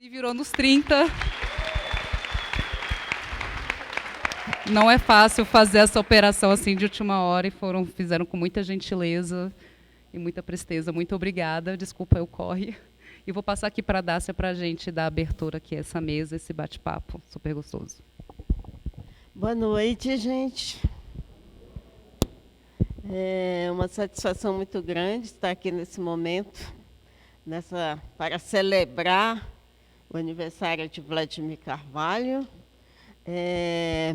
E virou nos 30. Não é fácil fazer essa operação assim de última hora e fizeram com muita gentileza e muita presteza. Muito obrigada. Desculpa, eu corre. E vou passar aqui para a Dácia para a gente dar abertura aqui a essa mesa, esse bate-papo super gostoso. Boa noite, gente. É uma satisfação muito grande estar aqui nesse momento, para celebrar o aniversário de Vladimir Carvalho. É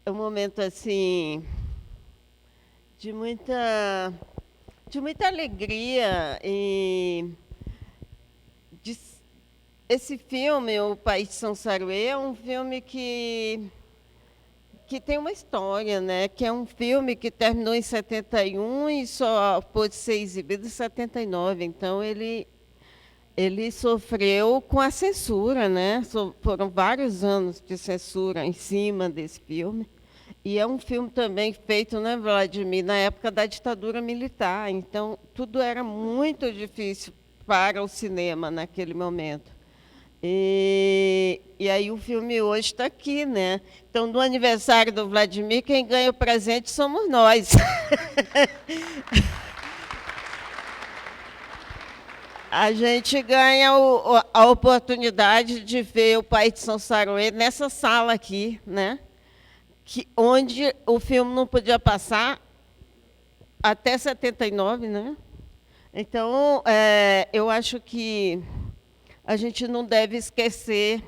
um momento assim de muita alegria esse filme, O País de Sansaré, é um filme que tem uma história, né? Que é um filme que terminou em 71 e só pôde ser exibido em 79. Então, ele sofreu com a censura, né? Foram vários anos de censura em cima desse filme. E é um filme também feito, né, Vladimir, na época da ditadura militar. Então, tudo era muito difícil para o cinema naquele momento. E aí o filme hoje está aqui, né? Então, no aniversário do Vladimir, quem ganha o presente somos nós. A gente ganha a oportunidade de ver O País de Sansaré nessa sala aqui, né? Onde o filme não podia passar até 79, né? Então, eu acho que a gente não deve esquecer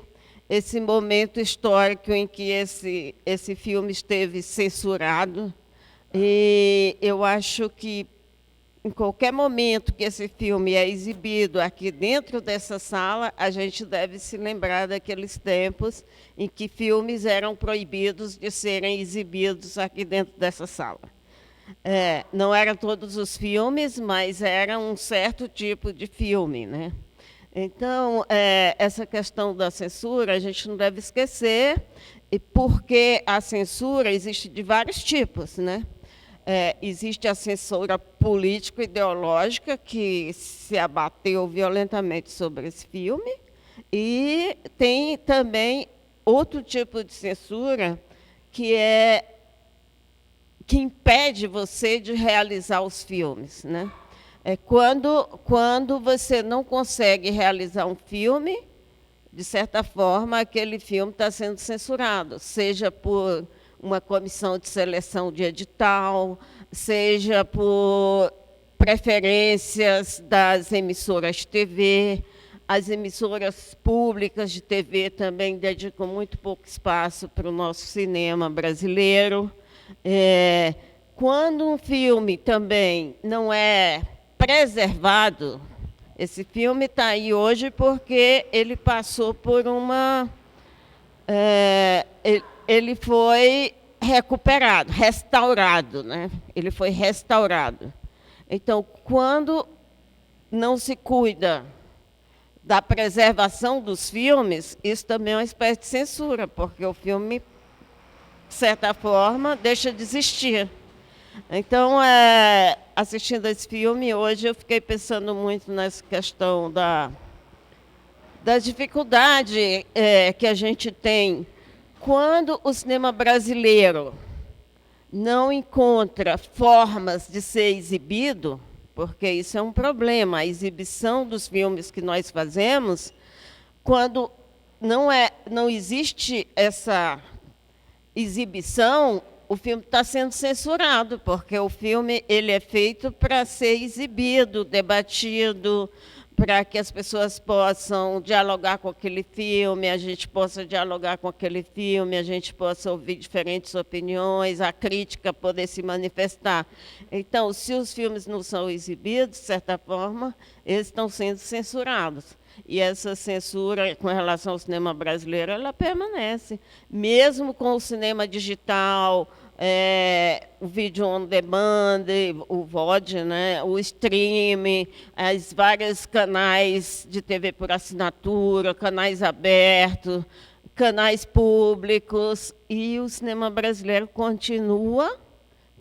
esse momento histórico em que esse filme esteve censurado. E eu acho que, em qualquer momento que esse filme é exibido aqui dentro dessa sala, a gente deve se lembrar daqueles tempos em que filmes eram proibidos de serem exibidos aqui dentro dessa sala. Não eram todos os filmes, mas era um certo tipo de filme, né? Então, essa questão da censura, a gente não deve esquecer, porque a censura existe de vários tipos, né? Existe a censura político-ideológica, que se abateu violentamente sobre esse filme, e tem também outro tipo de censura, que impede você de realizar os filmes, né? Quando você não consegue realizar um filme, de certa forma, aquele filme está sendo censurado, seja por uma comissão de seleção de edital, seja por preferências das emissoras de TV. As emissoras públicas de TV também dedicam muito pouco espaço para o nosso cinema brasileiro. Quando um filme também não é preservado, esse filme está aí hoje porque ele passou por ele foi recuperado, restaurado, né? Ele foi restaurado. Então, quando não se cuida da preservação dos filmes, isso também é uma espécie de censura, porque o filme, de certa forma, deixa de existir. Então, assistindo esse filme, hoje eu fiquei pensando muito nessa questão da dificuldade que a gente tem quando o cinema brasileiro não encontra formas de ser exibido, porque isso é um problema, a exibição dos filmes que nós fazemos, quando não existe essa exibição, o filme está sendo censurado, porque o filme ele é feito para ser exibido, debatido, para que as pessoas possam dialogar com aquele filme, a gente possa dialogar com aquele filme, a gente possa ouvir diferentes opiniões, a crítica poder se manifestar. Então, se os filmes não são exibidos, de certa forma, eles estão sendo censurados. E essa censura com relação ao cinema brasileiro, ela permanece. Mesmo com o cinema digital, o vídeo on demand, o VOD, né, o streaming, as vários canais de TV por assinatura, canais abertos, canais públicos, e o cinema brasileiro continua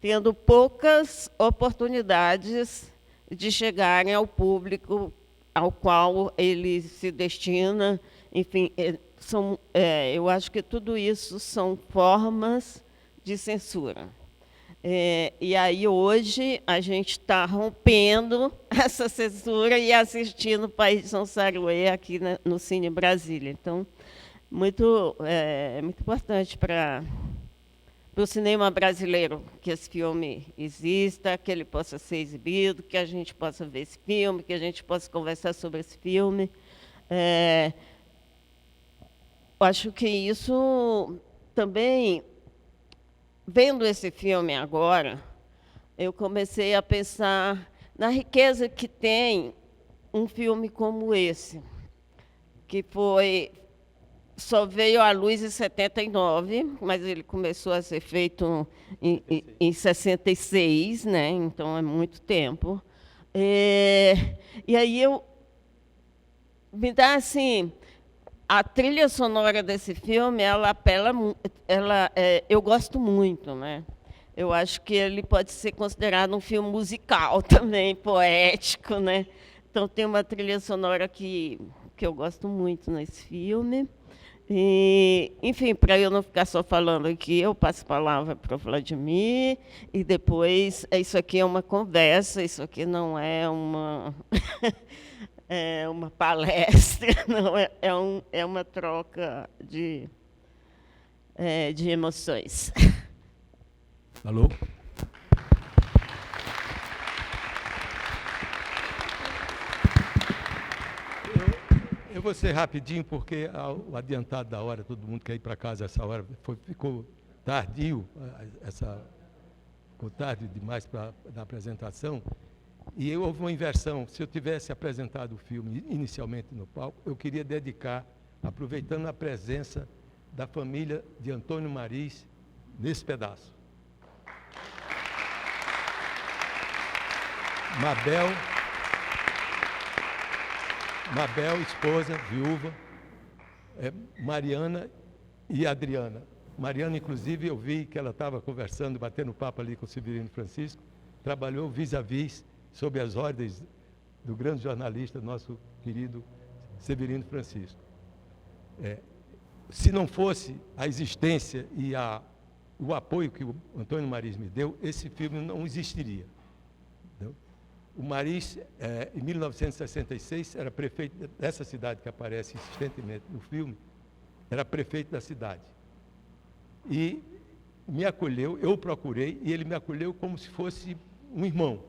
tendo poucas oportunidades de chegarem ao público ao qual ele se destina, enfim, eu acho que tudo isso são formas de censura. E aí, hoje, a gente está rompendo essa censura e assistindo o País de São Saruê aqui no Cine Brasília. Então, muito importante para o cinema brasileiro que esse filme exista, que ele possa ser exibido, que a gente possa ver esse filme, que a gente possa conversar sobre esse filme. Acho que isso também, vendo esse filme agora, eu comecei a pensar na riqueza que tem um filme como esse, que só veio à luz em 79, mas ele começou a ser feito em 66, né? Então é muito tempo. E aí me dá assim, a trilha sonora desse filme, eu gosto muito, né? Eu acho que ele pode ser considerado um filme musical também, poético, né? Então tem uma trilha sonora que eu gosto muito nesse filme. E, enfim, para eu não ficar só falando aqui, eu passo a palavra para o Vladimir, e depois, isso aqui é uma conversa, isso aqui não é uma, uma palestra, não é uma troca de emoções. Alô? Eu vou ser rapidinho, porque o adiantado da hora, todo mundo quer ir para casa essa hora, ficou tardio, ficou tarde demais na apresentação, e houve uma inversão. Se eu tivesse apresentado o filme inicialmente no palco, eu queria dedicar, aproveitando a presença da família de Antônio Mariz nesse pedaço. Mabel, esposa, viúva, Mariana e Adriana. Mariana, inclusive, eu vi que ela estava conversando, batendo papo ali com o Severino Francisco, trabalhou vis-à-vis, sob as ordens do grande jornalista, nosso querido Severino Francisco. Se não fosse a existência e o apoio que o Antônio Mariz me deu, esse filme não existiria. Entendeu? O Mariz, em 1966, era prefeito dessa cidade que aparece insistentemente no filme, era prefeito da cidade. E me acolheu, eu procurei, e ele me acolheu como se fosse um irmão.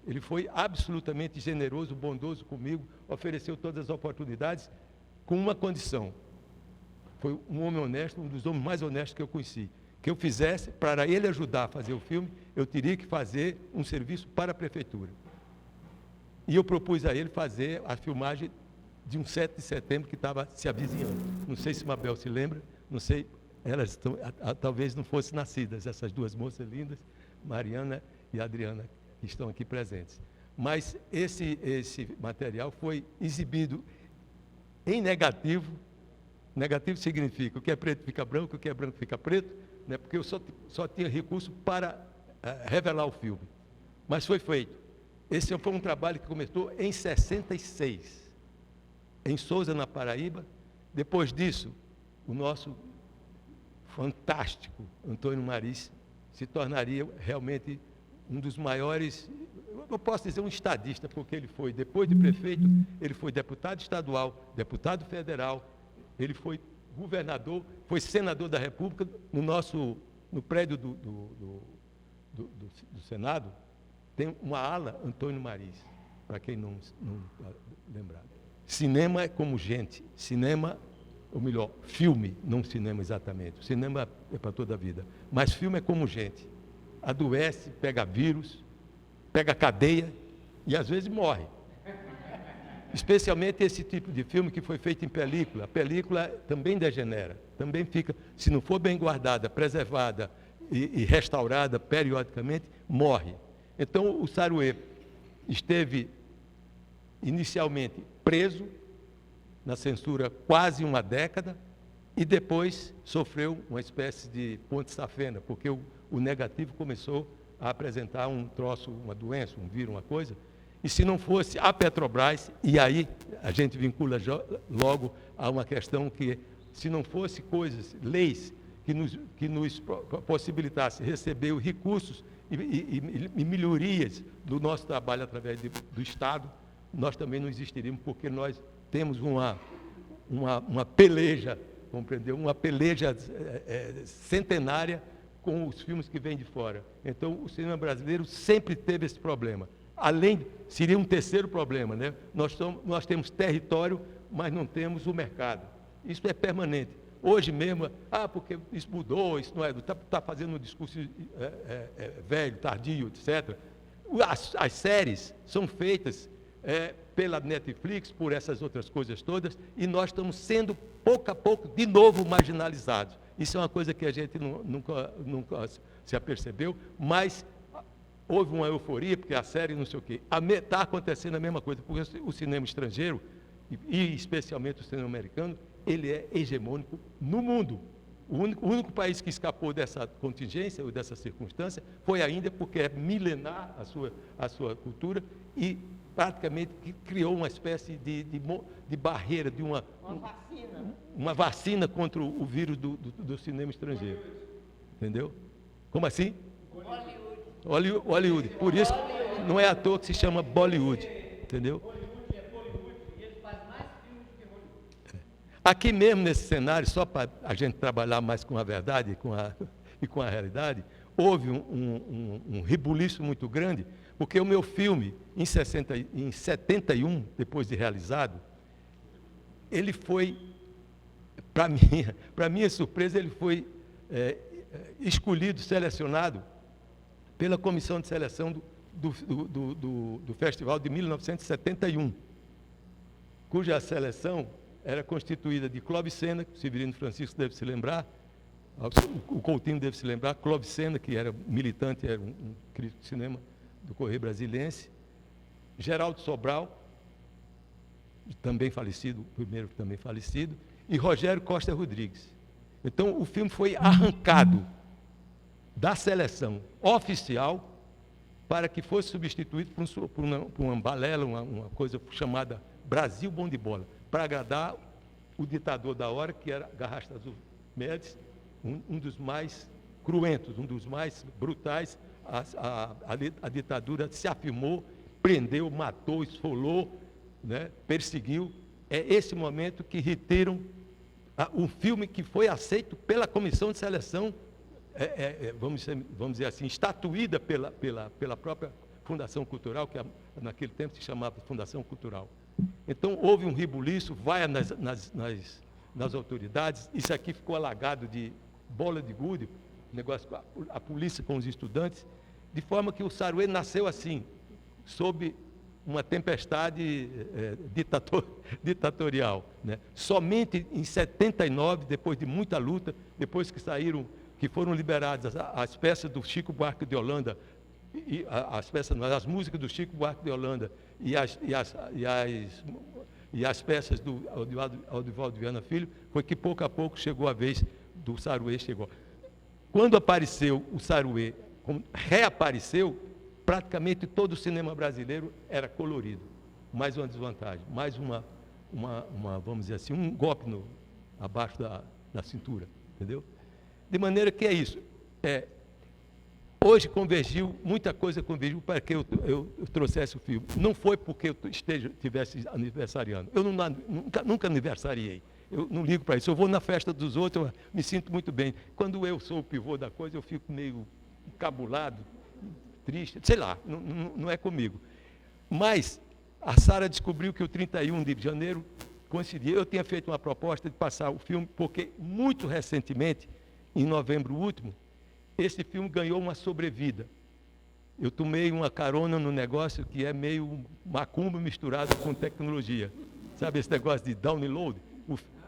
Ele foi absolutamente generoso, bondoso comigo, ofereceu todas as oportunidades, com uma condição. Foi um homem honesto, um dos homens mais honestos que eu conheci. Que eu fizesse, para ele ajudar a fazer o filme, eu teria que fazer um serviço para a prefeitura. E eu propus a ele fazer a filmagem de um 7 de setembro que estava se avizinhando. Não sei se Mabel se lembra, não sei, elas talvez não fossem nascidas, essas duas moças lindas, Mariana e Adriana, que estão aqui presentes. Mas esse material foi exibido em negativo. Negativo significa o que é preto fica branco, o que é branco fica preto, né? Porque eu só tinha recurso para revelar o filme. Mas foi feito. Esse foi um trabalho que começou em 66, em Sousa, na Paraíba. Depois disso, o nosso fantástico Antônio Mariz se tornaria realmente um dos maiores, eu posso dizer um estadista, porque ele foi, depois de prefeito, ele foi deputado estadual, deputado federal, ele foi governador, foi senador da República no prédio do Senado. Tem uma ala Antônio Mariz, para quem não lembrar. Cinema é como gente. Cinema, ou melhor, filme, não cinema exatamente. O cinema é para toda a vida. Mas filme é como gente. Adoece, pega vírus, pega cadeia e às vezes morre. Especialmente esse tipo de filme que foi feito em película. A película também degenera, também fica, se não for bem guardada, preservada e restaurada periodicamente, morre. Então, o Saruê esteve inicialmente preso na censura quase uma década e depois sofreu uma espécie de ponte safena, porque o negativo começou a apresentar um troço, uma doença, um vírus, uma coisa, E se não fosse a Petrobras, e aí a gente vincula logo a uma questão que, se não fosse coisas, leis, que nos possibilitasse receber os recursos e melhorias do nosso trabalho através do Estado, nós também não existiríamos, porque nós temos uma peleja, compreendeu? Uma peleja centenária com os filmes que vêm de fora. Então, o cinema brasileiro sempre teve esse problema. Seria um terceiro problema, né? Nós temos território, mas não temos o mercado. Isso é permanente. Hoje mesmo, porque isso mudou, isso não é, está fazendo um discurso velho, tardio, etc. As séries são feitas pela Netflix, por essas outras coisas todas, e nós estamos sendo, pouco a pouco, de novo marginalizados. Isso é uma coisa que a gente nunca se apercebeu, mas houve uma euforia, porque a série não sei o quê. Está acontecendo a mesma coisa, porque o cinema estrangeiro, e especialmente o cinema americano, ele é hegemônico no mundo. O único país que escapou dessa contingência ou dessa circunstância foi a Índia, porque é milenar a sua cultura e praticamente criou uma espécie de barreira, de uma vacina contra o vírus do cinema estrangeiro. Entendeu? Como assim? Hollywood. Por isso, não é à toa que se chama Bollywood. Entendeu? Aqui mesmo, nesse cenário, só para a gente trabalhar mais com a verdade e com a realidade, houve um rebuliço muito grande, porque o meu filme, em 71, depois de realizado, ele foi, para minha surpresa, ele foi escolhido, selecionado pela comissão de seleção do festival de 1971, cuja seleção era constituída de Clóvis Sena, que o Severino Francisco deve se lembrar, o Coutinho deve se lembrar, Clóvis Sena, que era militante, era um crítico de cinema do Correio Brasiliense, Geraldo Sobral, também falecido, o primeiro também falecido, e Rogério Costa Rodrigues. Então, o filme foi arrancado da seleção oficial para que fosse substituído por uma balela, uma coisa chamada Brasil Bom de Bola, para agradar o ditador da hora, que era Garrastazu Médici, um dos mais cruentos, um dos mais brutais. A ditadura se afirmou, prendeu, matou, esfolou, né, perseguiu. É esse momento que retiram um filme que foi aceito pela comissão de seleção, vamos dizer assim, estatuída pela própria Fundação Cultural, que naquele tempo se chamava Fundação Cultural. Então, houve um rebuliço, vai nas autoridades, isso aqui ficou alagado de bola de gude, negócio com a polícia com os estudantes, de forma que o Saruê nasceu assim, sob uma tempestade ditatorial. Né? Somente em 79, depois de muita luta, depois que foram liberadas as peças do Chico Buarque de Holanda, as músicas do Chico Buarque de Holanda e as peças do Audivaldo Viana Filho, foi que pouco a pouco chegou a vez do Saruê. Quando apareceu o Saruê, reapareceu, praticamente todo o cinema brasileiro era colorido. Mais uma desvantagem, mais vamos dizer assim, um golpe abaixo da cintura, entendeu? De maneira que é isso. Hoje muita coisa convergiu para que eu trouxesse o filme. Não foi porque eu estivesse aniversariando. Eu nunca aniversariei. Eu não ligo para isso. Eu vou na festa dos outros, eu me sinto muito bem. Quando eu sou o pivô da coisa, eu fico meio encabulado, triste, sei lá, não é comigo. Mas a Sara descobriu que o 31 de janeiro coincidia. Eu tinha feito uma proposta de passar o filme, porque muito recentemente, em novembro último, esse filme ganhou uma sobrevida. Eu tomei uma carona no negócio que é meio macumba misturado com tecnologia. Sabe esse negócio de download?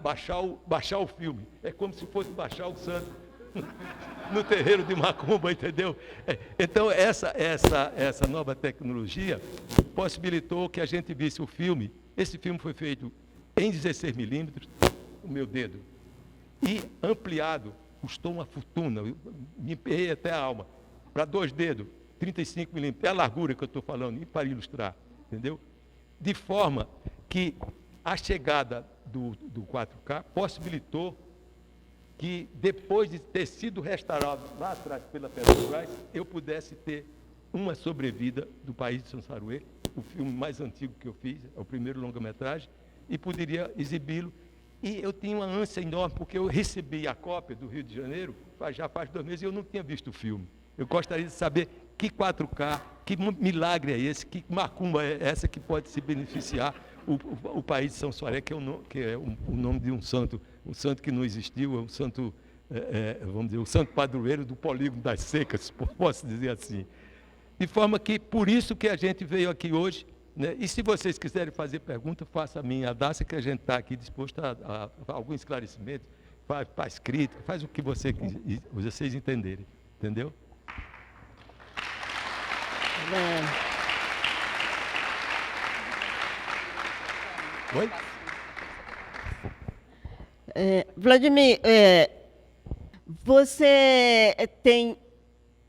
Baixar o filme. É como se fosse baixar o santo no terreiro de macumba, entendeu? Então, essa nova tecnologia possibilitou que a gente visse o filme. Esse filme foi feito em 16 milímetros, o meu dedo, e ampliado. Custou uma fortuna, me emperrei até a alma, para 2 dedos, 35 milímetros, é a largura que eu estou falando, e para ilustrar. entendeu? De forma que a chegada do 4K possibilitou que, depois de ter sido restaurado lá atrás pela Petrobras, eu pudesse ter uma sobrevida do País de Sanssarouê, o filme mais antigo que eu fiz, é o primeiro longa-metragem, e poderia exibi-lo. E eu tinha uma ânsia enorme, porque eu recebi a cópia do Rio de Janeiro, já faz 2 meses, e eu não tinha visto o filme. Eu gostaria de saber que 4K, que milagre é esse, que macumba é essa que pode se beneficiar o País de São Soaré, que é o nome de um santo que não existiu, é um santo, vamos dizer, o santo padroeiro do polígono das secas, posso dizer assim. De forma que, por isso que a gente veio aqui hoje, né? E se vocês quiserem fazer pergunta, faça a minha, a Dácia, que a gente está aqui disposto a algum esclarecimento, faz crítica, faz o que vocês entenderem, entendeu? Oi? Vladimir, você tem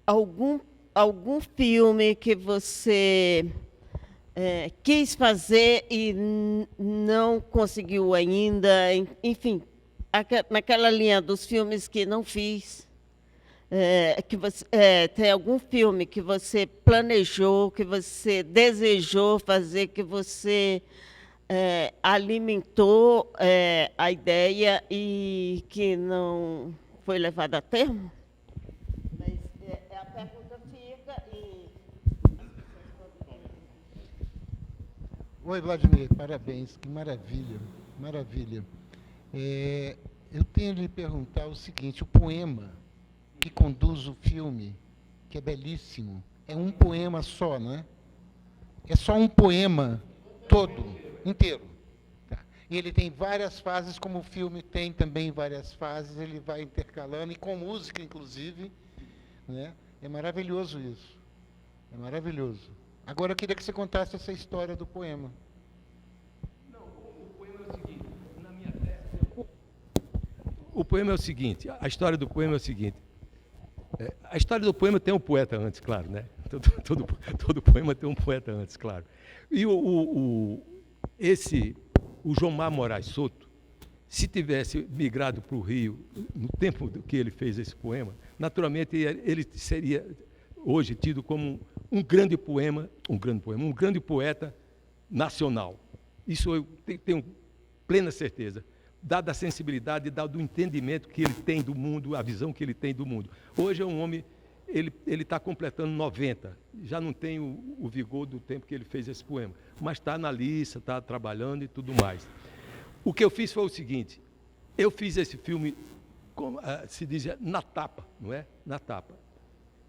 algum filme que você quis fazer e não conseguiu ainda? Enfim, naquela linha dos filmes que não fiz, que você, tem algum filme que você planejou, que você desejou fazer, que você alimentou a ideia e que não foi levado a termo? Mas a pergunta fica e... Oi, Vladimir, parabéns, que maravilha, maravilha. Eu tenho de lhe perguntar o seguinte, o poema que conduz o filme, que é belíssimo, é um poema só, não é? É só um poema todo, inteiro. Tá. E ele tem várias fases, como o filme tem também várias fases, ele vai intercalando, e com música, inclusive, né? É maravilhoso isso. É maravilhoso. Agora eu queria que você contasse essa história do poema. Não, o poema é o seguinte, na minha tese... O poema é o seguinte, a história do poema é o seguinte. A história do poema tem um poeta antes, claro, né? Todo poema tem um poeta antes, claro. E o Jomar Moraes Soto, se tivesse migrado para o Rio no tempo que ele fez esse poema, naturalmente ele seria hoje tido como um grande poeta nacional. Isso eu tenho plena certeza, dada a sensibilidade, dado o entendimento que ele tem do mundo, a visão que ele tem do mundo. Hoje é um homem, ele está completando 90, já não tem o vigor do tempo que ele fez esse poema, mas está na lista, está trabalhando e tudo mais. O que eu fiz foi o seguinte, eu fiz esse filme, como se dizia, na tapa, não é? Na tapa.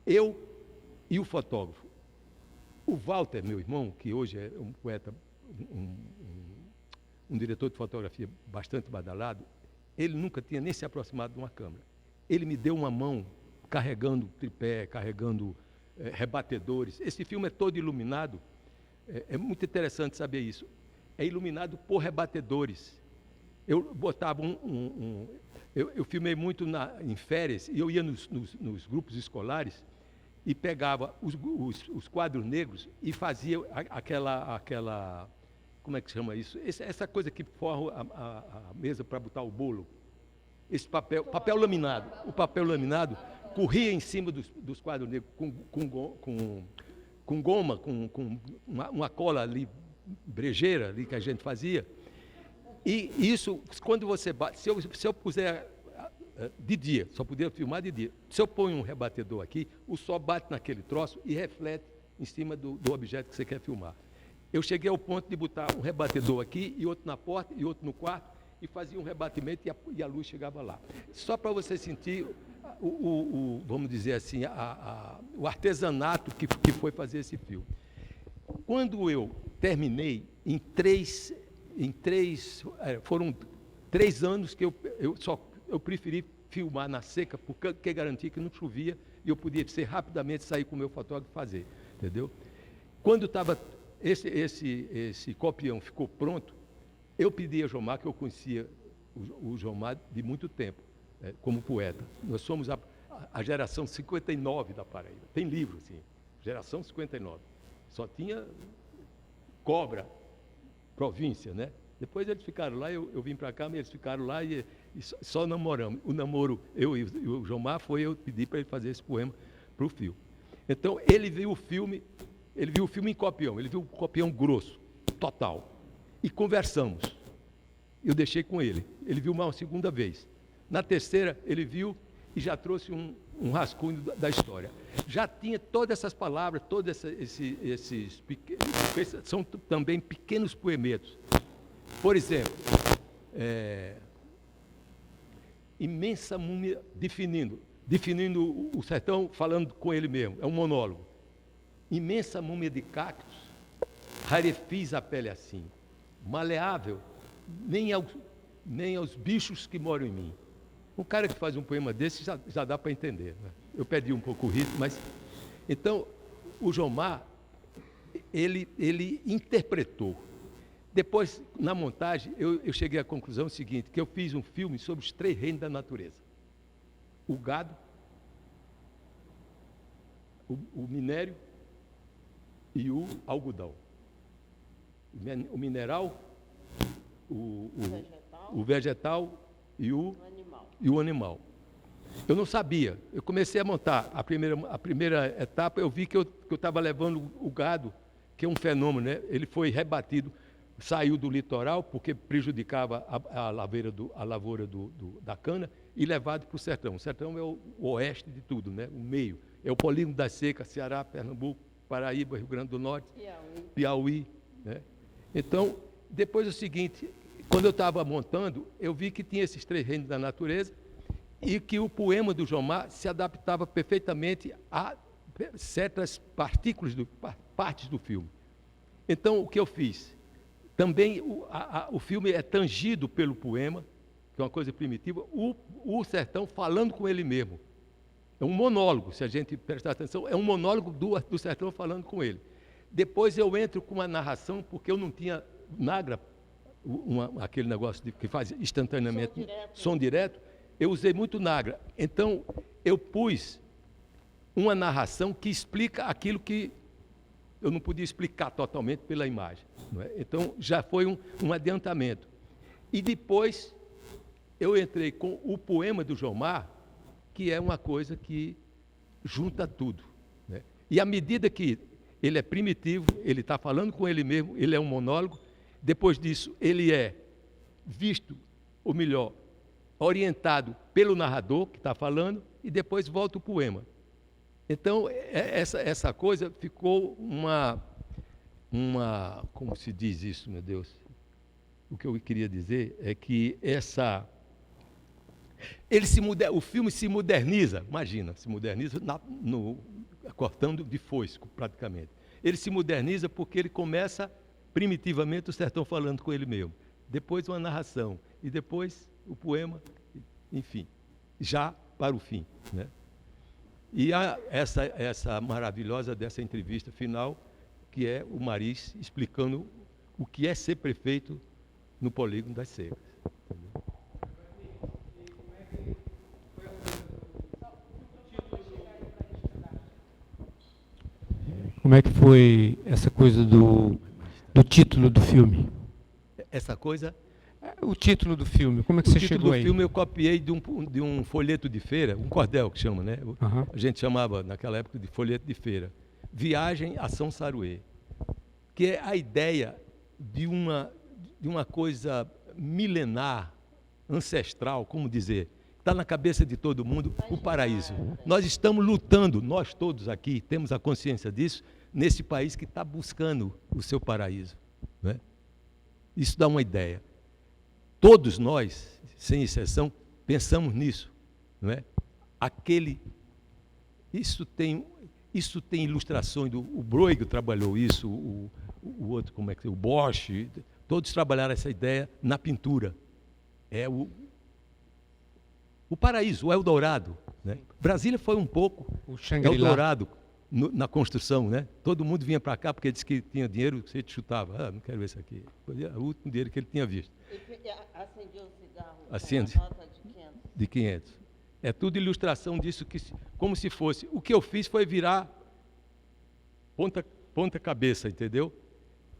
Eu e o fotógrafo. O Walter, meu irmão, que hoje é um poeta, um diretor de fotografia bastante badalado, ele nunca tinha nem se aproximado de uma câmera. Ele me deu uma mão carregando tripé, carregando rebatedores. Esse filme é todo iluminado. É muito interessante saber isso. É iluminado por rebatedores. Eu botava eu filmei muito em férias, e eu ia nos grupos escolares e pegava os quadros negros e fazia aquela como é que chama isso? Essa coisa que forra a mesa para botar o bolo. Esse papel laminado. O papel laminado corria em cima dos quadros negros com goma, com uma cola ali, brejeira ali que a gente fazia. E isso, quando você bate, se eu puser de dia, só podia filmar de dia. Se eu ponho um rebatedor aqui, o sol bate naquele troço e reflete em cima do objeto que você quer filmar. Eu cheguei ao ponto de botar um rebatedor aqui, e outro na porta, e outro no quarto, e fazia um rebatimento e a luz chegava lá. Só para você sentir vamos dizer assim, o artesanato que foi fazer esse filme. Quando eu terminei, foram 3 anos que eu preferi filmar na seca, porque garantia que não chovia, e eu podia rapidamente sair com o meu fotógrafo e fazer, entendeu? Quando estava esse copião ficou pronto, eu pedi a Jomar, que eu conhecia o Jomar de muito tempo, como poeta. Nós somos a geração 59 da Paraíba. Tem livro, assim, geração 59. Só tinha Cobra, província, né? Depois eles ficaram lá, eu vim para cá, mas eles ficaram lá e só namoramos. O namoro, eu e o Jomar, eu pedi para ele fazer esse poema para o filme. Então, ele viu o filme em copião, ele viu o copião grosso, total. E conversamos. Eu deixei com ele. Ele viu uma segunda vez. Na terceira, ele viu e já trouxe um rascunho da história. Já tinha todas essas palavras, todos esses pequenos, são também pequenos poemetos. Por exemplo, imensa múmia, definindo o sertão, falando com ele mesmo, é um monólogo. Imensa múmia de cactos, rarefis a pele assim, maleável, nem aos bichos que moram em mim. Um cara que faz um poema desse já dá para entender, né? Eu perdi um pouco o ritmo, mas... Então, o Jomar, ele interpretou. Depois, na montagem, eu cheguei à conclusão seguinte, que eu fiz um filme sobre os 3 reinos da natureza. O gado, o minério e o algodão. O mineral, o vegetal e o animal. Eu não sabia. Eu comecei a montar. A primeira etapa, eu vi que eu estava levando o gado, que é um fenômeno, né? Ele foi rebatido, saiu do litoral, porque prejudicava a lavoura da cana, e levado para o sertão. O sertão é o oeste de tudo, né? O meio. É o polígono da seca, Ceará, Pernambuco, Paraíba, Rio Grande do Norte, Piauí, né? Então, depois o seguinte, quando eu estava montando, eu vi que tinha esses 3 reinos da natureza e que o poema do Jomar se adaptava perfeitamente a certas partes do filme. Então, o que eu fiz? Também o filme é tangido pelo poema, que é uma coisa primitiva, o sertão falando com ele mesmo. É um monólogo, se a gente prestar atenção, é um monólogo do sertão falando com ele. Depois eu entro com uma narração, porque eu não tinha Nagra, aquele negócio que faz instantaneamente som direto, eu usei muito Nagra. Então, eu pus uma narração que explica aquilo que eu não podia explicar totalmente pela imagem. Não é? Então, já foi um adiantamento. E depois, eu entrei com o poema do Jomar, que é uma coisa que junta tudo. Né? E à medida que ele é primitivo, ele está falando com ele mesmo, ele é um monólogo, depois disso, ele é visto, ou melhor, orientado pelo narrador que está falando, e depois volta o poema. Então, essa coisa ficou uma... Como se diz isso, meu Deus? O que eu queria dizer é que o filme se moderniza, imagina, se moderniza cortando de foice, praticamente. Ele se moderniza porque ele começa primitivamente o sertão falando com ele mesmo. Depois uma narração, e depois o poema, enfim, já para o fim, né? E há essa maravilhosa dessa entrevista final, que é o Maris explicando o que é ser prefeito no Polígono das Secas. Como é que foi essa coisa do título do filme? Essa coisa? O título do filme, como é que você chegou aí? O título do filme eu copiei de um folheto de feira, um cordel que chama, né? Uhum. A gente chamava naquela época de folheto de feira. Viagem a São Saruê, que é a ideia de uma coisa milenar, ancestral, como dizer, está na cabeça de todo mundo, o paraíso. Nós estamos lutando, nós todos aqui temos a consciência disso, nesse país que está buscando o seu paraíso. Né? Isso dá uma ideia. Todos nós, sem exceção, pensamos nisso. Não é? Isso tem ilustrações o Bruegel trabalhou isso, o outro, o Bosch, todos trabalharam essa ideia na pintura. É o paraíso, o Eldorado. Né? Brasília foi um pouco o Shangri-La. Eldorado na construção. Né? Todo mundo vinha para cá porque disse que tinha dinheiro, você te chutava. Ah, não quero ver isso aqui. Foi o último dinheiro que ele tinha visto. Ele acendeu um cigarro Acende. com uma nota de 500. De 500. É tudo ilustração disso, como se fosse. O que eu fiz foi virar ponta cabeça, entendeu?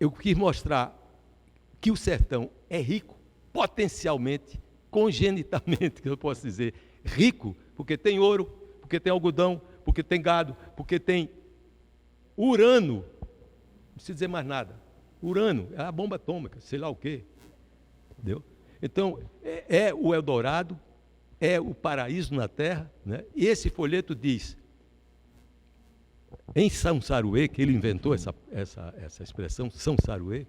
eu quis mostrar que o sertão é rico, potencialmente, congenitamente, que eu posso dizer, rico, porque tem ouro, porque tem algodão, porque tem gado, porque tem urano, não precisa dizer mais nada. Urano, é a bomba atômica, sei lá o quê. Entendeu? Então, é o Eldorado, é o paraíso na terra, né? E esse folheto diz, em São Saruê, que ele inventou essa expressão, São Saruê,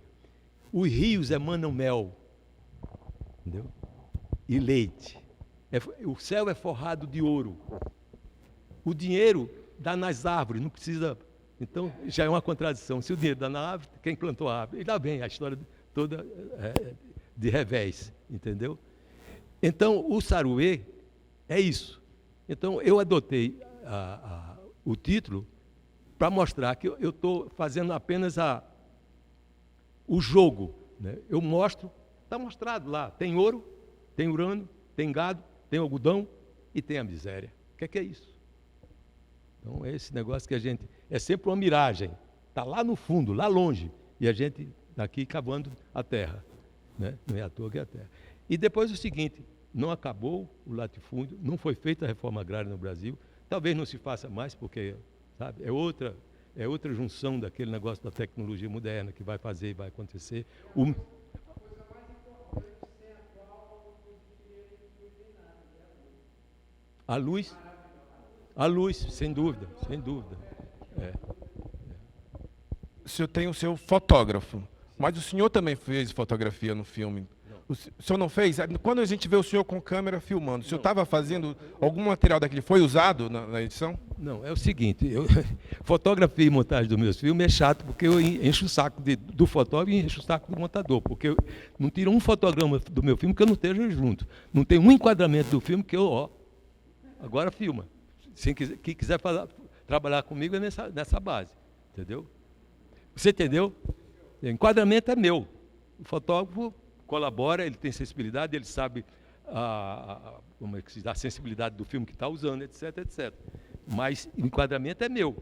os rios emanam mel, entendeu? E leite. O céu é forrado de ouro. O dinheiro dá nas árvores, não precisa... Então, já é uma contradição. Se o dinheiro dá na árvore, quem plantou a árvore? E lá vem a história toda de revés, entendeu? Então, o Saruê é isso. Então, eu adotei o título para mostrar que eu estou fazendo apenas o jogo. Né? Eu mostro, está mostrado lá, tem ouro, tem urânio, tem gado, tem algodão e tem a miséria. O que é isso? Então, é esse negócio que a gente... É sempre uma miragem. Está lá no fundo, lá longe. E a gente daqui cavando a terra. Né? Não é à toa que é a terra. E depois o seguinte, não acabou o latifúndio, não foi feita a reforma agrária no Brasil, talvez não se faça mais, porque, sabe, é outra junção daquele negócio da tecnologia moderna que vai fazer e vai acontecer. A luz, sem dúvida, sem dúvida. O senhor tem o seu fotógrafo, mas o senhor também fez fotografia no filme. O senhor não fez? Quando a gente vê o senhor com câmera filmando, o senhor estava fazendo algum material daquele? Foi usado na edição? Não, é o seguinte, fotografia e montagem dos meus filmes é chato, porque eu encho o saco do fotógrafo e encho o saco do montador, porque não tiro um fotograma do meu filme que eu não esteja junto. Não tem um enquadramento do filme que eu, agora filma. Quem quiser trabalhar comigo é nessa base, entendeu? Você entendeu? O enquadramento é meu. O fotógrafo colabora, ele tem sensibilidade, ele sabe como é que se dá a sensibilidade do filme que está usando, etc, etc. Mas o enquadramento é meu.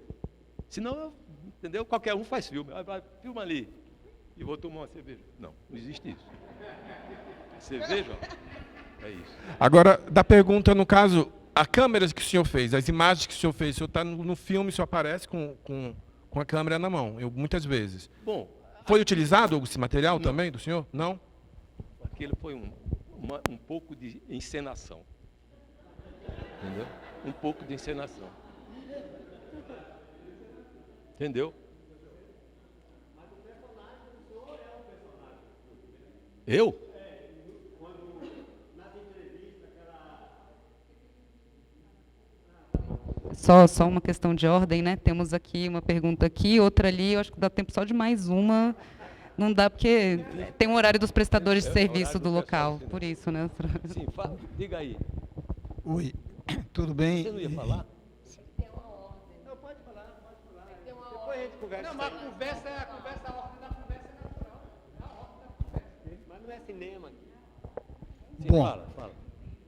Senão, entendeu? Qualquer um faz filme. Vai, filma ali. E vou tomar uma cerveja. Não existe isso. Cerveja, é isso. Agora, da pergunta, no caso, a câmera que o senhor fez, as imagens que o senhor fez, o senhor está no filme, o senhor aparece com a câmera na mão, muitas vezes. Bom, foi utilizado esse material também do senhor? Não? Aquele foi um pouco de encenação. Entendeu? Um pouco de encenação. Entendeu? Mas o personagem do senhor é um personagem. Eu? Só uma questão de ordem, né? Temos aqui uma pergunta aqui, outra ali, eu acho que dá tempo só de mais uma. Não dá, porque tem um horário dos prestadores de serviço do local, por isso, né? Sim, diga aí. Oi, tudo bem? Você não ia falar? Tem uma ordem. Não, pode falar. Tem uma Depois a gente conversa. Não, mas a conversa, a ordem da conversa é natural. A ordem da conversa. Mas não é cinema. Sim, Bom, fala.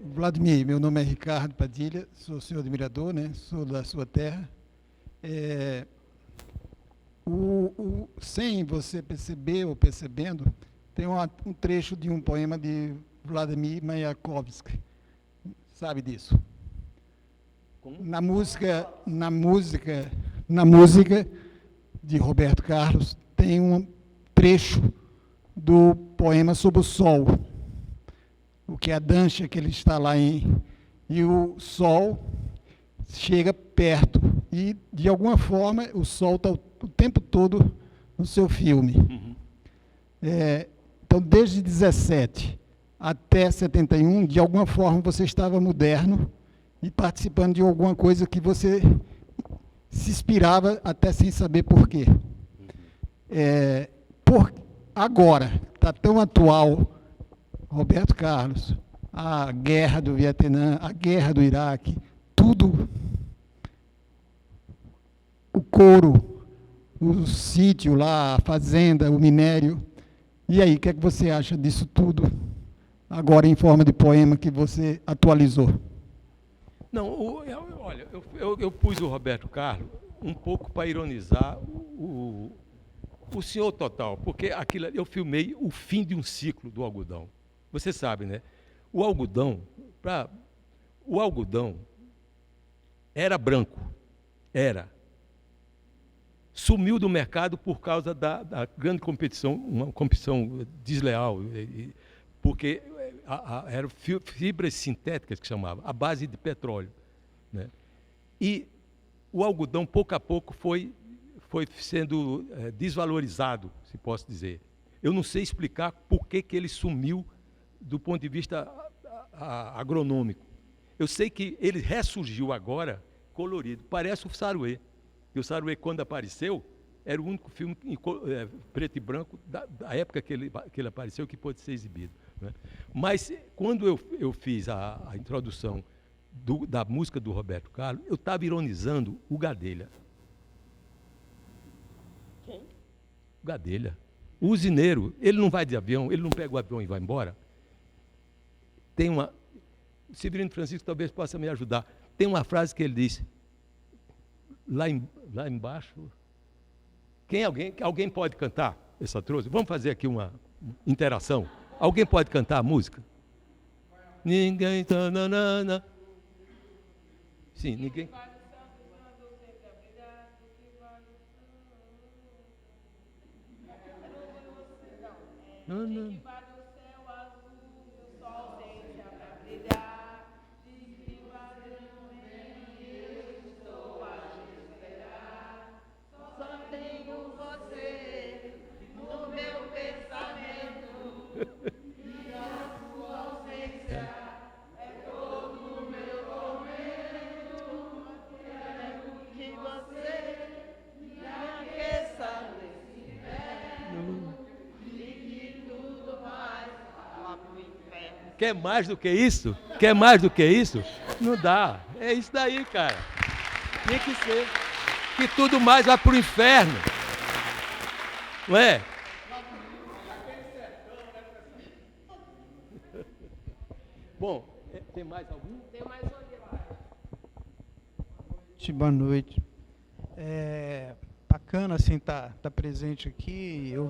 Vladimir, meu nome é Ricardo Padilha, sou seu admirador, né? Sou da sua terra. Sem você perceber ou percebendo, tem um trecho de um poema de Vladimir Mayakovsky. Sabe disso? Como? Na música de Roberto Carlos tem um trecho do poema Sob o Sol, o que é a dança que ele está lá e o sol chega perto e de alguma forma o sol está o tempo todo no seu filme. Uhum. Então desde 17 até 71, de alguma forma você estava moderno e participando de alguma coisa que você se inspirava até sem saber por quê. Agora, está tão atual, Roberto Carlos, a guerra do Vietnã, a guerra do Iraque, tudo, o couro, o sítio lá, a fazenda, o minério. E aí, o que é que você acha disso tudo, agora em forma de poema que você atualizou? Não, olha, eu pus o Roberto Carlos um pouco para ironizar O senhor total, porque aquilo, eu filmei o fim de um ciclo do algodão. Você sabe, né? O algodão era branco, sumiu do mercado por causa da grande competição, uma competição desleal, porque eram fibras sintéticas que chamava, à base de petróleo, né? E o algodão, pouco a pouco, foi sendo desvalorizado, se posso dizer. Eu não sei explicar por que ele sumiu do ponto de vista agronômico. Eu sei que ele ressurgiu agora colorido, parece o Saruê. E o Saruê, quando apareceu, era o único filme em preto e branco da época que ele apareceu que pôde ser exibido, né? Mas, quando eu fiz a introdução da música do Roberto Carlos, eu estava ironizando o Gadelha. Quem? O Gadelha. O usineiro, ele não vai de avião, ele não pega o avião e vai embora. Tem uma... O Severino Francisco talvez possa me ajudar. Tem uma frase que ele disse, lá embaixo... Alguém pode cantar essa trouxa? Vamos fazer aqui uma interação. Alguém pode cantar a música? Ninguém... Tananana. Sim, ninguém... Não, não. Quer mais do que isso? Quer mais do que isso? Não dá. É isso daí, cara. Tem que ser. Que tudo mais vai para o inferno. Não é? Bom, tem mais algum? Tem mais uma aqui lá. Boa noite. Bacana assim tá presente aqui. Eu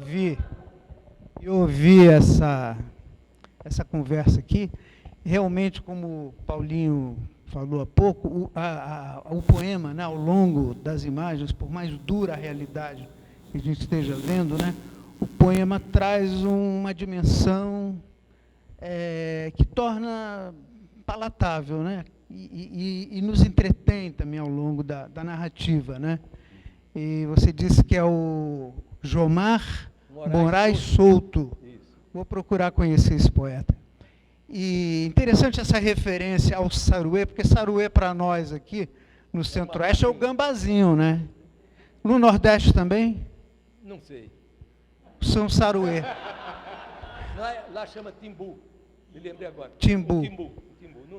ouvi essa conversa aqui. Realmente, como o Paulinho falou há pouco, o poema, né, ao longo das imagens, por mais dura a realidade que a gente esteja vendo, né, o poema traz uma dimensão que torna palatável, né, e nos entretém também ao longo da narrativa, né. E você disse que é o Jomar Moraes Souto. Vou procurar conhecer esse poeta. E interessante essa referência ao Saruê, porque Saruê para nós aqui no Centro-Oeste é o gambazinho, né? No Nordeste também? Não sei. São Saruê. Lá chama Timbu. Me lembrei agora. Timbu. Timbu.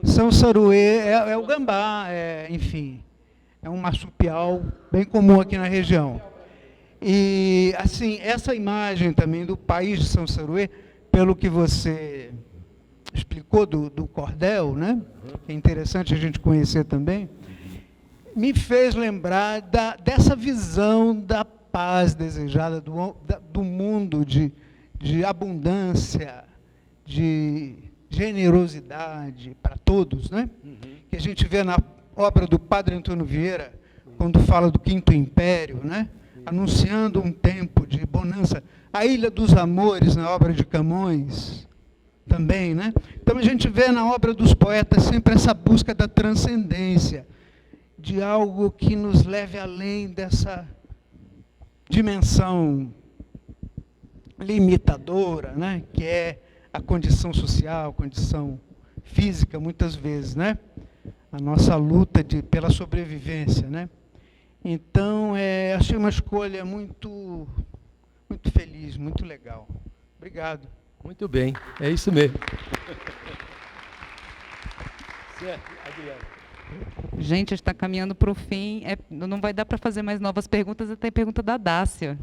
São Saruê é o gambá, enfim. É um marsupial bem comum aqui na região. E, assim, essa imagem também do país de São Saruê, pelo que você explicou do cordel, né? Que é interessante a gente conhecer também, me fez lembrar dessa visão da paz desejada do mundo, de abundância, de generosidade para todos, né? Que a gente vê na obra do Padre Antônio Vieira, quando fala do Quinto Império, né? Anunciando um tempo de bonança. A Ilha dos Amores, na obra de Camões, também, né? Então, a gente vê na obra dos poetas sempre essa busca da transcendência, de algo que nos leve além dessa dimensão limitadora, né? Que é a condição social, a condição física, muitas vezes, né? A nossa luta pela sobrevivência, né? Então, achei uma escolha muito feliz, muito legal. Obrigado. Muito bem, é isso mesmo. Certo, Adriana. Gente, está caminhando para o fim. Não vai dar para fazer mais novas perguntas, até pergunta da Dácia.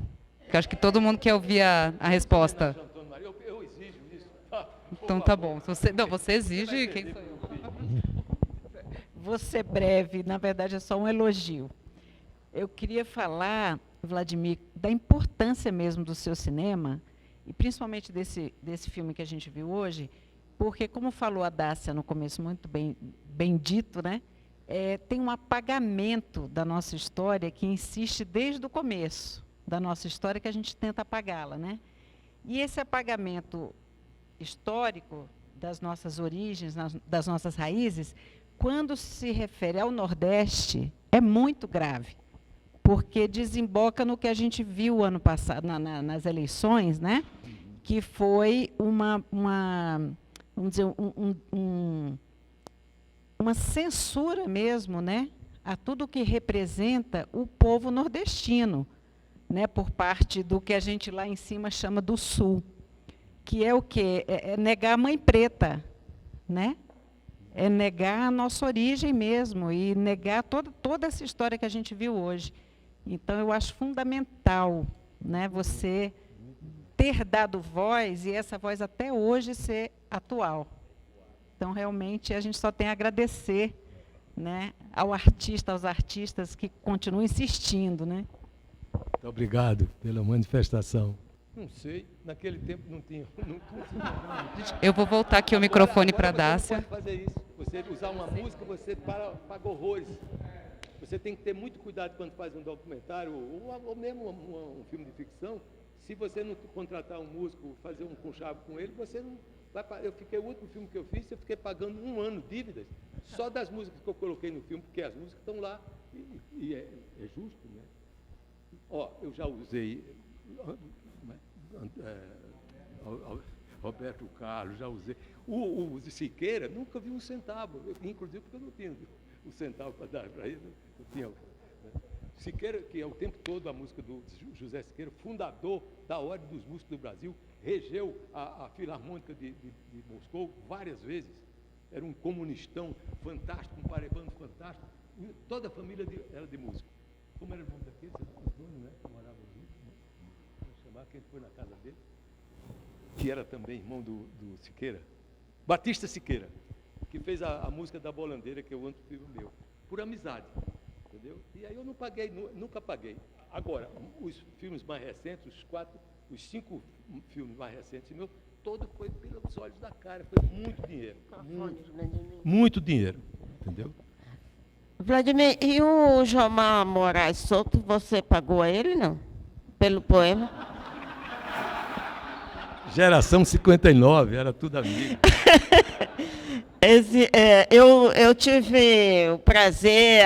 Que acho que todo mundo quer ouvir a resposta. Eu exijo isso. Então tá bom. Você exige, quem sou eu? Vou ser breve, na verdade é só um elogio. Eu queria falar, Vladimir, da importância mesmo do seu cinema, e principalmente desse filme que a gente viu hoje, porque, como falou a Dácia no começo, muito bem dito, né? Tem um apagamento da nossa história que insiste desde o começo da nossa história, que a gente tenta apagá-la, né? E esse apagamento histórico das nossas origens, das nossas raízes, quando se refere ao Nordeste, é muito grave, porque desemboca no que a gente viu ano passado, nas eleições, né? Que foi vamos dizer, uma censura mesmo, né? A tudo que representa o povo nordestino, né? Por parte do que a gente lá em cima chama do Sul, que é o quê? É negar a mãe preta, né? É negar a nossa origem mesmo e negar toda essa história que a gente viu hoje. Então, eu acho fundamental, né, você ter dado voz e essa voz até hoje ser atual. Então, realmente, a gente só tem a agradecer, né, aos artistas que continuam insistindo, né? Muito obrigado pela manifestação. Não sei, naquele tempo não tinha. Eu vou voltar aqui o microfone para a Dácia. Você pode fazer isso. Você usar uma música, você paga horrores. Você tem que ter muito cuidado quando faz um documentário ou mesmo um filme de ficção. Se você não contratar um músico, fazer um conchavo com ele, você não vai. O último filme que eu fiz, eu fiquei pagando 1 ano dívidas só das músicas que eu coloquei no filme, porque as músicas estão lá e é justo, né? Ó, eu já usei Roberto Carlos, já usei. O Siqueira, nunca vi um centavo, inclusive porque eu não tinha um centavo para dar para ele. Eu tinha, né? Siqueira, que é o tempo todo a música do José Siqueira, fundador da Ordem dos Músicos do Brasil, regeu a Filarmônica de Moscou várias vezes. Era um comunistão fantástico, um parebano fantástico. Toda a família era de músico. Como era o nome daquele? Antônio, né? Que morava ali. Vou chamar quem foi na casa dele. Que era também irmão do Siqueira. Batista Siqueira, que fez a música da Bolandeira, que é o outro filho meu. Por amizade. Entendeu? E aí eu não paguei, nunca paguei. Agora, os filmes mais recentes, os 5 filmes mais recentes meus, todo foi pelos olhos da cara. Foi muito dinheiro. Muito dinheiro. Entendeu? Vladimir, e o Jomar Moraes Souto, você pagou a ele, não? Pelo poema? Geração 59, era tudo amigo. Eu tive o prazer,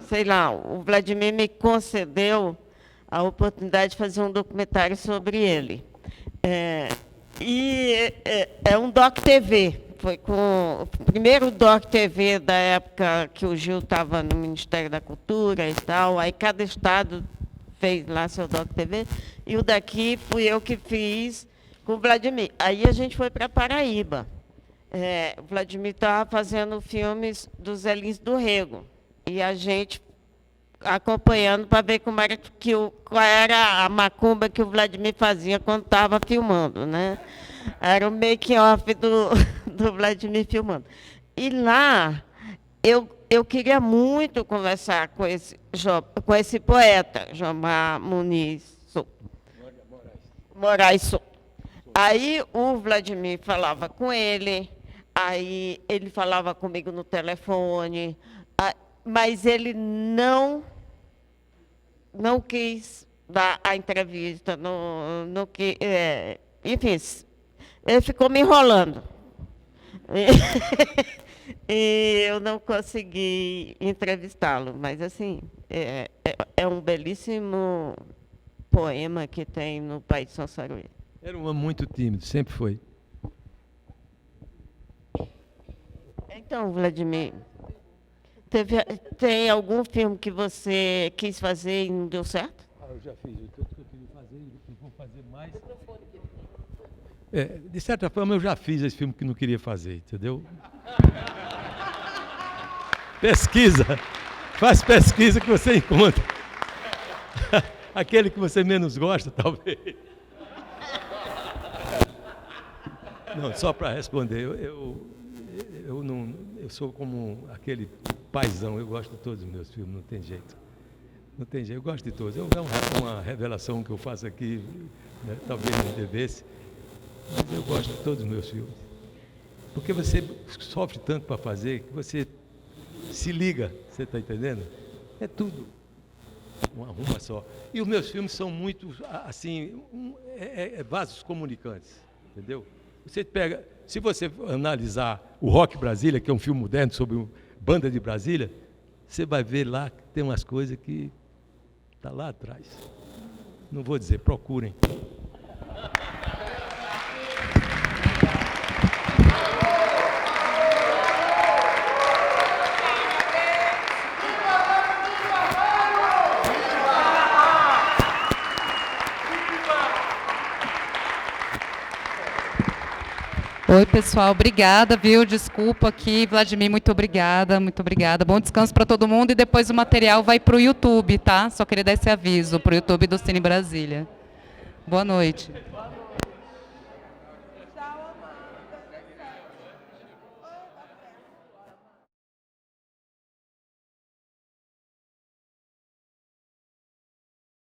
sei lá, o Vladimir me concedeu a oportunidade de fazer um documentário sobre ele. É um Doc TV. Foi com o primeiro Doc TV da época que o Gil estava no Ministério da Cultura e tal. Aí cada estado fez lá seu Doc TV. E o daqui fui eu que fiz com o Vladimir. Aí a gente foi para Paraíba. O Vladimir estava fazendo filmes dos Zé Lins do Rego. E a gente acompanhando para ver qual era a macumba que o Vladimir fazia quando estava filmando, né? Era o making-off do Vladimir filmando. E lá, eu queria muito conversar com esse poeta, Jomar Moraes Souto. Aí o Vladimir falava com ele, aí ele falava comigo no telefone, mas ele não quis dar a entrevista, enfim, ele ficou me enrolando. E eu não consegui entrevistá-lo, mas assim, é um belíssimo poema que tem no Pai de São Saruê. Era um homem muito tímido, sempre foi. Então, Vladimir, tem algum filme que você quis fazer e não deu certo? Eu já fiz tudo que eu queria fazer e vou fazer mais. De certa forma, eu já fiz esse filme que não queria fazer, entendeu? Pesquisa. Faz pesquisa que você encontra. Aquele que você menos gosta, talvez. Não, só para responder, eu sou como aquele paizão, eu gosto de todos os meus filmes, não tem jeito. Não tem jeito, eu gosto de todos. Uma revelação que eu faço aqui, né, talvez não devesse, mas eu gosto de todos os meus filmes. Porque você sofre tanto para fazer que você se liga, você está entendendo? É tudo uma só. E os meus filmes são muito, assim, vasos comunicantes, entendeu? Você pega, se você analisar o Rock Brasília, que é um filme moderno sobre banda de Brasília, você vai ver lá que tem umas coisas que está lá atrás. Não vou dizer, procurem. Oi, pessoal, obrigada, viu? Desculpa aqui, Vladimir, muito obrigada, muito obrigada. Bom descanso para todo mundo e depois o material vai para o YouTube, tá? Só queria dar esse aviso, para o YouTube do Cine Brasília. Boa noite.